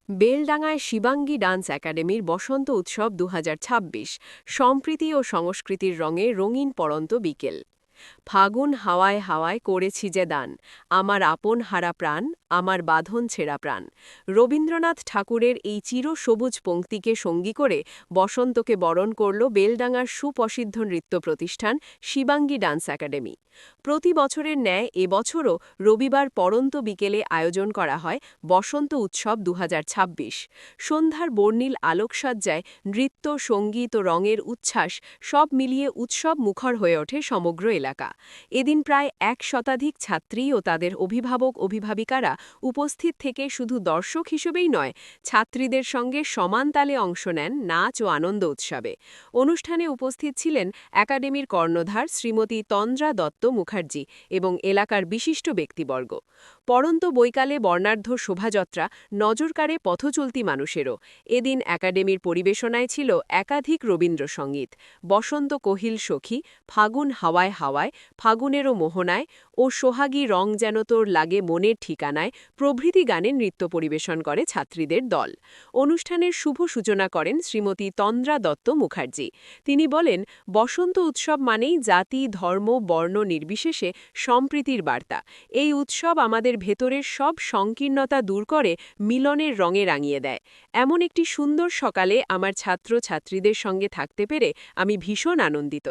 বেলডাঙায় Shivangi dance একাডেমির বসন্ত উৎসব ২০২৬ সম্প্রীতি ও সংস্কৃতির রঙে রঙিন পড়ন্ত বিকেল। ফাগুন হাওয়ায় হাওয়ায় করেছি যে দান, আমার আপন হারা প্রাণ, আমার বাঁধন ছেঁড়া প্রাণ। রবীন্দ্রনাথ ঠাকুরের এই চিরসবুজ পংক্তিকে সঙ্গী করে বসন্তকে বরণ করল বেলডাঙার সুপ্রসিদ্ধ নৃত্য প্রতিষ্ঠান শিবাঙ্গী ডান্স একাডেমি। প্রতি বছরের ন্যায় এবছরও রবিবার পড়ন্ত বিকেলে আয়োজন করা হয় বসন্ত উৎসব ২০২৬। সন্ধ্যার বর্ণিল আলোকসজ্জায় নৃত্য, সঙ্গীত ও রঙের উচ্ছ্বাস সব মিলিয়ে উৎসব মুখর হয়ে ওঠে সমগ্র এলাকা। এদিন প্রায় ১ শতাধিক ছাত্রী ও তাদের অভিভাবক অভিভাবিকারা উপস্থিত থেকে শুধু দর্শক হিসেবেই নয়, ছাত্রীদের সঙ্গে সমান তালে অংশ নেন নাচ ও আনন্দ উৎসবে। অনুষ্ঠানে উপস্থিত ছিলেন একাডেমির কর্ণধার শ্রীমতী তন্দ্রা দত্ত মুখার্জি এবং এলাকার বিশিষ্ট ব্যক্তিবর্গ। পড়ন্ত বৈকালে বর্ণাঢ্য শোভাযাত্রা নজর কাড়ে পথচলতি মানুষেরও। এদিন একাডেমির পরিবেশনায় ছিল একাধিক রবীন্দ্রসঙ্গীত, বসন্ত কোহিল সখী, ফাগুন হাওয়ায় হাওয়ায়, ফাগুনেরও মোহনায় ও সোহাগী রং যেন তোর লাগে মনের ঠিকানায় প্রভৃতি গানে নৃত্য পরিবেশন করে ছাত্রীদের দল। অনুষ্ঠানের শুভ সূচনা করেন শ্রীমতী তন্দ্রা দত্ত মুখার্জি। তিনি বলেন, বসন্ত উৎসব মানেই জাতি, ধর্ম, বর্ণ নির্বিশেষে সম্প্রীতির বার্তা। এই উৎসব আমাদের ভেতরের সব সংকীর্ণতা দূর করে মিলনের রঙে রাঙিয়ে দেয়। এমন একটি সুন্দর সকালে আমার ছাত্র ছাত্রীদের সঙ্গে থাকতে পেরে আমি ভীষণ আনন্দিত।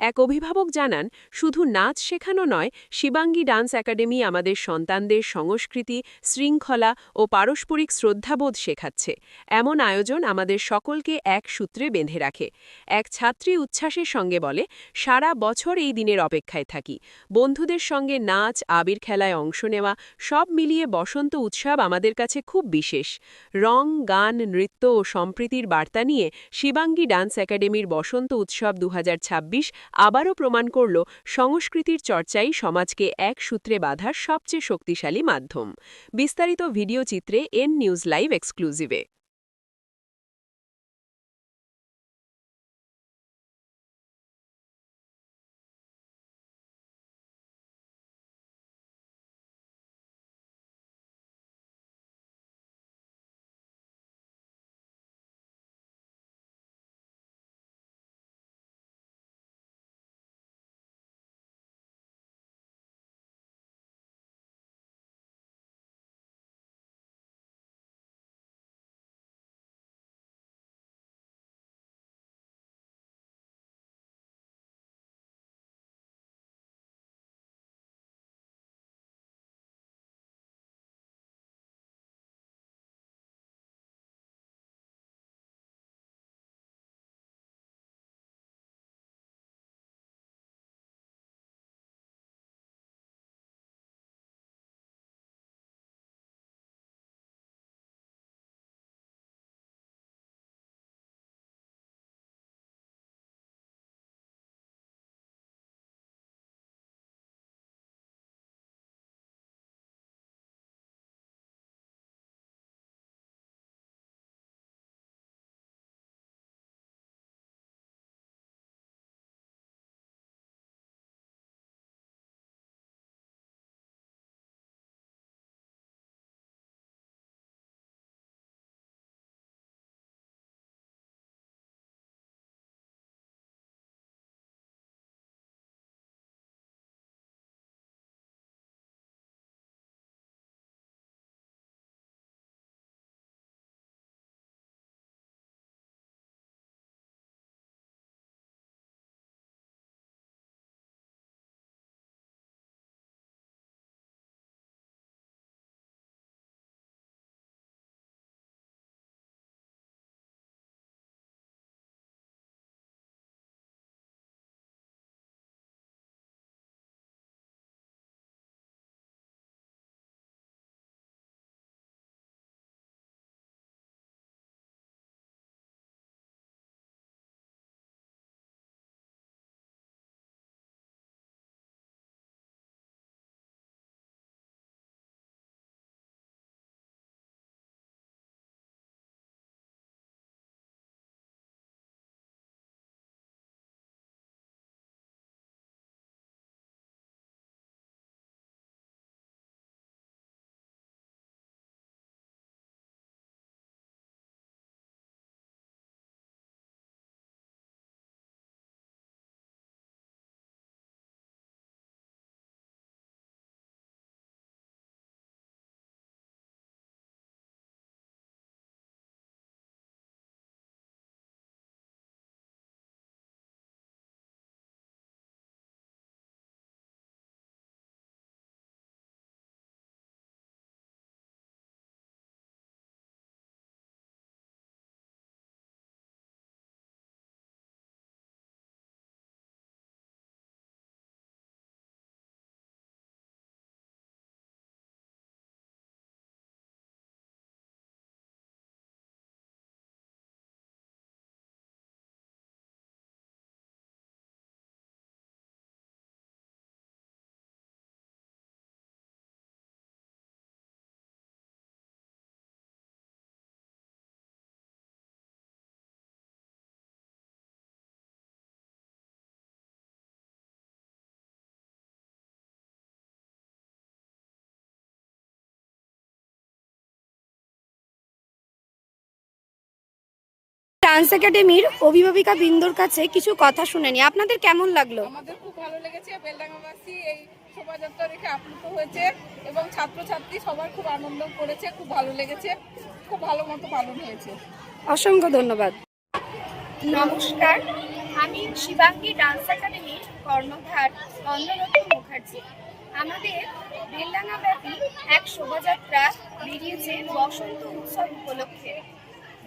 এক অভিভাবক জানান, শুধু নাচ শেখানো নয়, শিবাঙ্গী ডান্স একাডেমি আমাদের সন্তানদের সংস্কৃতি, শৃঙ্খলা ও পারস্পরিক শ্রদ্ধাবোধ শেখাচ্ছে। এমন আয়োজন আমাদের সকলকে এক সূত্রে বেঁধে রাখে। এক ছাত্রী উচ্ছ্বাসের সঙ্গে বলে, সারা বছর এই দিনের অপেক্ষায় থাকি। বন্ধুদের সঙ্গে নাচ, আবির খেলায় অংশ নেওয়া সব মিলিয়ে বসন্ত উৎসব আমাদের কাছে খুব বিশেষ। রং, গান, নৃত্য ও সম্প্রীতির বার্তা নিয়ে শিবাঙ্গী ডান্স একাডেমির বসন্ত উৎসব ২০২৬ আবারও প্রমাণ করল, সংস্কৃতির চর্চাই সমাজকে এক সূত্রে বাঁধার সবচেয়ে শক্তিশালী মাধ্যম। বিস্তারিত ভিডিও চিত্রে এন নিউজ লাইভ এক্সক্লুসিভে। ডান্স একাডেমির অভিভাবিকা বৃন্দর কাছে কিছু কথা শুনে নি। আপনাদের কেমন লাগলো? আমাদের খুব ভালো লেগেছে। বেলডাঙ্গাবাসী এই শোভাযাত্রা দেখে আপ্লুত হয়েছে এবং ছাত্রছাত্রী সবাই খুব আনন্দ করেছে, খুব ভালো লেগেছে, খুব ভালো মতো পালন হয়েছে। অসংখ্য ধন্যবাদ। নমস্কার, আমি শিবাঙ্গী ডান্স একাডেমির কর্ণধার অন্নরত্ন মুখার্জি। আমাদের বেলডাঙ্গাব্যাপী এক শোভাযাত্রা বেরিয়েছে বসন্ত উৎসব উপলক্ষে।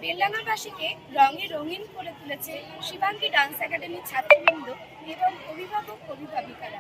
বেলডাঙ্গাবাসীকে রঙে রঙিন করে তুলেছে শিবাঙ্গী ডান্স একাডেমির ছাত্রবৃন্দ এবং অভিভাবক অভিভাবিকারা।